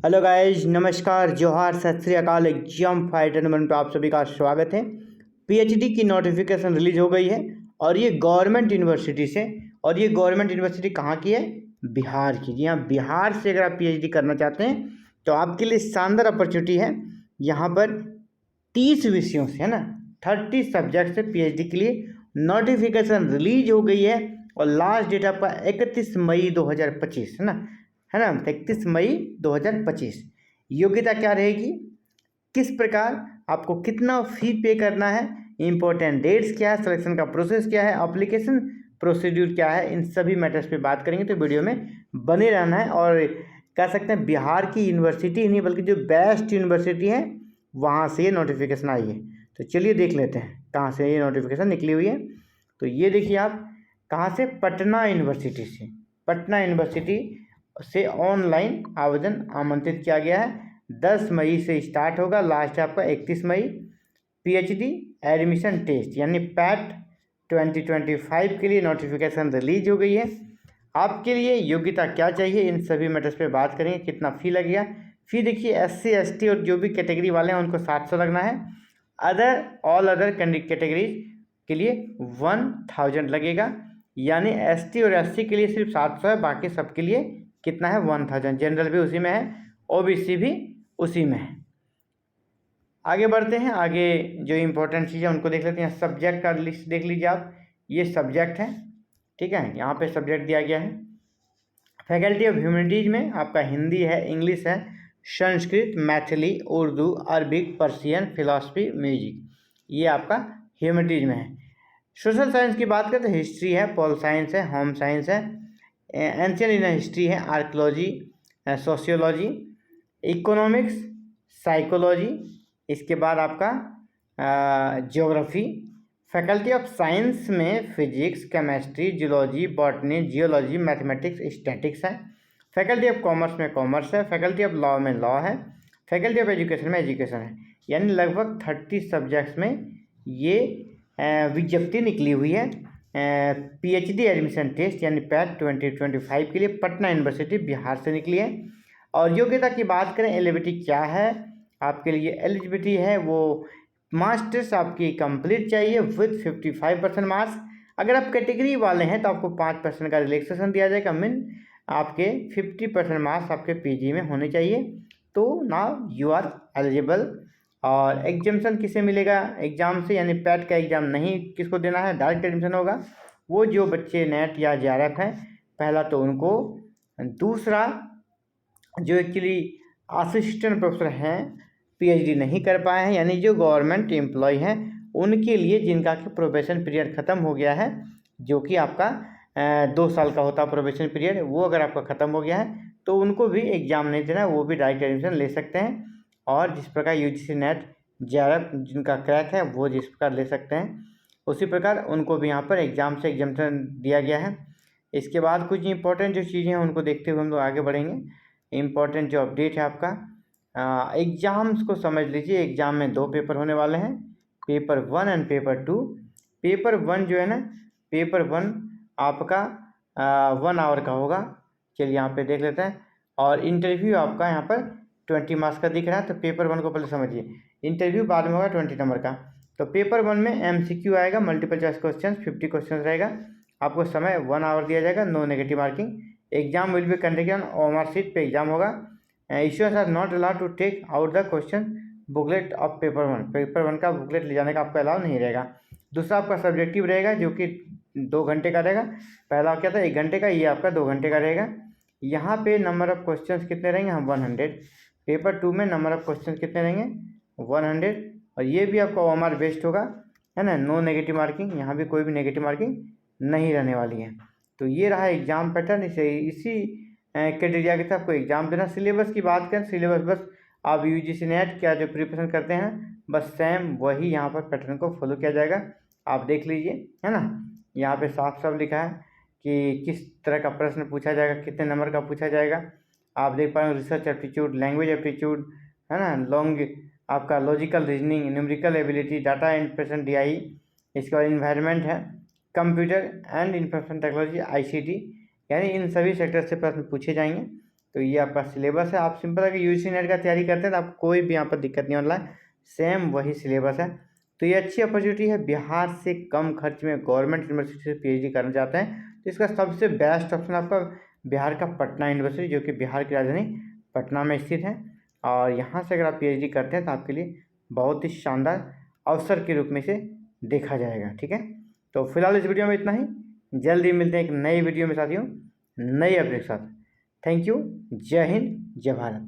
Hello guys, नमस्कार, जोहार, सत श्री अकाल। एग्जाम फाइटर नंबर पे आप सभी का स्वागत है। पीएचडी की नोटिफिकेशन रिलीज हो गई है और ये गवर्नमेंट यूनिवर्सिटी से। और ये गवर्नमेंट यूनिवर्सिटी कहाँ की है? बिहार की। जी हाँ, बिहार से अगर आप पीएचडी करना चाहते हैं तो आपके लिए शानदार अपॉर्चुनिटी है। यहाँ पर 30 विषयों से, है ना, 30 सब्जेक्ट से पीएचडी के लिए नोटिफिकेशन रिलीज हो गई है। और लास्ट डेट आपका 31 मई 2025 है ना 31 मई 2025। योग्यता क्या रहेगी, किस प्रकार आपको कितना फी पे करना है, इंपॉर्टेंट डेट्स क्या है, सिलेक्शन का प्रोसेस क्या है, एप्लीकेशन प्रोसीड्यूर क्या है, इन सभी मैटर्स पे बात करेंगे। तो वीडियो में बने रहना है। और कह सकते हैं बिहार की यूनिवर्सिटी ही नहीं बल्कि जो बेस्ट यूनिवर्सिटी है वहाँ से ये नोटिफिकेशन आई है। तो चलिए देख लेते हैं कहाँ से ये नोटिफिकेशन निकली हुई है। तो ये देखिए आप, कहाँ से? पटना यूनिवर्सिटी से। पटना यूनिवर्सिटी से ऑनलाइन आवेदन आमंत्रित किया गया है। 10 मई से स्टार्ट होगा, लास्ट है आपका 31 मई। पीएचडी एडमिशन टेस्ट यानी पैट 2025 के लिए नोटिफिकेशन रिलीज हो गई है। आपके लिए योग्यता क्या चाहिए, इन सभी मैटर्स पे बात करेंगे। कितना फ़ी लगेगा? फ़ी देखिए, SC ST और जो भी कैटेगरी वाले हैं उनको 700 लगना है। ऑल अदर कैटेगरीज के लिए 1000 लगेगा। यानी ST और SC के लिए सिर्फ 700 है, बाकी सबके लिए कितना है? 1000। जनरल भी उसी में है, OBC भी उसी में है। आगे बढ़ते हैं। आगे जो इम्पोर्टेंट चीज़ है उनको देख लेते हैं। सब्जेक्ट का लिस्ट देख लीजिए आप, ये सब्जेक्ट है, ठीक है। यहाँ पे सब्जेक्ट दिया गया है। फैकल्टी ऑफ ह्यूमैनिटीज़ में आपका हिंदी है, इंग्लिश है, Sanskrit, Maithili, Urdu, Arabic, Persian, philosophy, music, ये आपका ह्यूमैनिटीज़ में है। सोशल साइंस की बात करें तो हिस्ट्री है, पॉल साइंस है, होम साइंस है, एंशियंट इंडियन हिस्ट्री है, आर्कियोलॉजी, सोशियोलॉजी, इकोनॉमिक्स, साइकोलॉजी, इसके बाद आपका ज्योग्राफी। फैकल्टी ऑफ साइंस में physics, chemistry, zoology, botany, geology, mathematics, statics है। फैकल्टी ऑफ कॉमर्स में कॉमर्स है। फैकल्टी ऑफ लॉ में लॉ है। फैकल्टी ऑफ एजुकेशन में एजुकेशन है। यानी लगभग 30 सब्जेक्ट्स में ये विज्ञप्ति निकली हुई है। पीएचडी एडमिशन टेस्ट यानी पैट 2025 के लिए पटना यूनिवर्सिटी बिहार से निकली है। और योग्यता की बात करें, एलिजिबिलिटी क्या है आपके लिए? एलिजिबिलिटी है वो मास्टर्स आपकी कंप्लीट चाहिए विद 55% मार्क्स। अगर आप कैटेगरी वाले हैं तो आपको 5% का रिलैक्सेशन दिया जाएगा। मीन आपके 50% मार्क्स आपके पीजी में होने चाहिए। तो नाउ यू आर एलिजिबल। और एग्जामिशन किसे मिलेगा एग्ज़ाम से? यानी पैट का एग्ज़ाम नहीं किसको देना है, डायरेक्ट एडमिशन होगा। वो जो बच्चे नेट या JRF हैं, पहला तो उनको। दूसरा, जो एक्चुअली असिस्टेंट प्रोफेसर हैं, पीएचडी नहीं कर पाए हैं, यानी जो गवर्नमेंट एम्प्लॉय हैं, उनके लिए जिनका कि प्रोबेशन पीरियड ख़त्म हो गया है, जो कि आपका 2 साल का होता है प्रोबेशन पीरियड, वो अगर आपका ख़त्म हो गया है तो उनको भी एग्ज़ाम नहीं देना है, वो भी डायरेक्ट एडमिशन ले सकते हैं। और जिस प्रकार UGC नेट JRF जिनका क्रैक है वो जिस प्रकार ले सकते हैं, उसी प्रकार उनको भी यहाँ पर एग्ज़ाम से एग्जाम्पशन दिया गया है। इसके बाद कुछ इंपॉर्टेंट जो चीज़ें हैं उनको देखते हुए हम लोग आगे बढ़ेंगे। इम्पॉर्टेंट जो अपडेट है आपका, एग्ज़ाम्स को समझ लीजिए। एग्ज़ाम में 2 पेपर होने वाले हैं, पेपर 1 एंड पेपर 2। पेपर 1 जो है ना, पेपर 1 आपका 1 आवर का होगा। चलिए यहाँ पे देख लेते हैं। और इंटरव्यू आपका यहाँ पर 20 मार्क्स का दिख रहा है। तो पेपर 1 को पहले समझिए, इंटरव्यू बाद में होगा 20 नंबर का। तो पेपर 1 में MCQ आएगा, मल्टीपल चॉइस क्वेश्चन, 50 क्वेश्चन रहेगा। आपको समय 1 आवर दिया जाएगा, no negative marking. Exam will be conducted on OMR sheet पे एग्जाम होगा। Issuers are not allowed to take out the question booklet of paper 1। Paper 1 का बुकलेट ले जाने का आपको अलाउ नहीं रहेगा। दूसरा आपका सब्जेक्टिव रहेगा जो कि 2 घंटे का रहेगा। पहला क्या था 1 घंटे का, ये आपका 2 घंटे का रहेगा। यहाँ पे नंबर ऑफ क्वेश्चंस कितने रहेंगे? हम 100। पेपर 2 में नंबर ऑफ क्वेश्चंस कितने रहेंगे? 100। और ये भी आपका OMR बेस्ड होगा, है ना, नो नेगेटिव मार्किंग। यहाँ भी कोई भी नेगेटिव मार्किंग नहीं रहने वाली है। तो ये रहा एग्ज़ाम पैटर्न। इसी क्राइटेरिया के साथ आपको एग्ज़ाम देना। सिलेबस की बात करें, सिलेबस बस आप UGC नेट क्या जो प्रिपरेशन करते हैं बस सेम वही यहाँ पर पैटर्न को फॉलो किया जाएगा। आप देख लीजिए, है ना, यहाँ पे साफ साफ लिखा है कि किस तरह का प्रश्न पूछा जाएगा, कितने नंबर का पूछा जाएगा। आप देख पाएंगे रिसर्च एप्टीट्यूड, लैंग्वेज एप्टीट्यूड, है ना, लॉन्ग आपका logical reasoning, numerical ability, data interpretation DI, इसके बाद इन्वायरमेंट है, computer and information technology ICT, यानी इन सभी सेक्टर से प्रश्न पूछे जाएंगे। तो ये आपका सिलेबस है। आप सिंपल अगर यूजीसी नेट का तैयारी करते हैं तो आपको कोई भी यहाँ पर दिक्कत नहीं होने, सेम वही सिलेबस है। तो ये अच्छी अपॉर्चुनिटी है, बिहार से कम खर्च में गवर्नमेंट यूनिवर्सिटी से पीएचडी करना चाहते हैं तो इसका सबसे बेस्ट ऑप्शन आपका बिहार का पटना यूनिवर्सिटी, जो कि बिहार की राजधानी पटना में स्थित है। और यहाँ से अगर आप पीएचडी करते हैं तो आपके लिए बहुत ही शानदार अवसर के रूप में इसे देखा जाएगा। ठीक है, तो फिलहाल इस वीडियो में इतना ही। जल्दी मिलते हैं एक नई वीडियो में साथियों, नई अपडेट के साथ। Thank you. जय हिंद, जय भारत।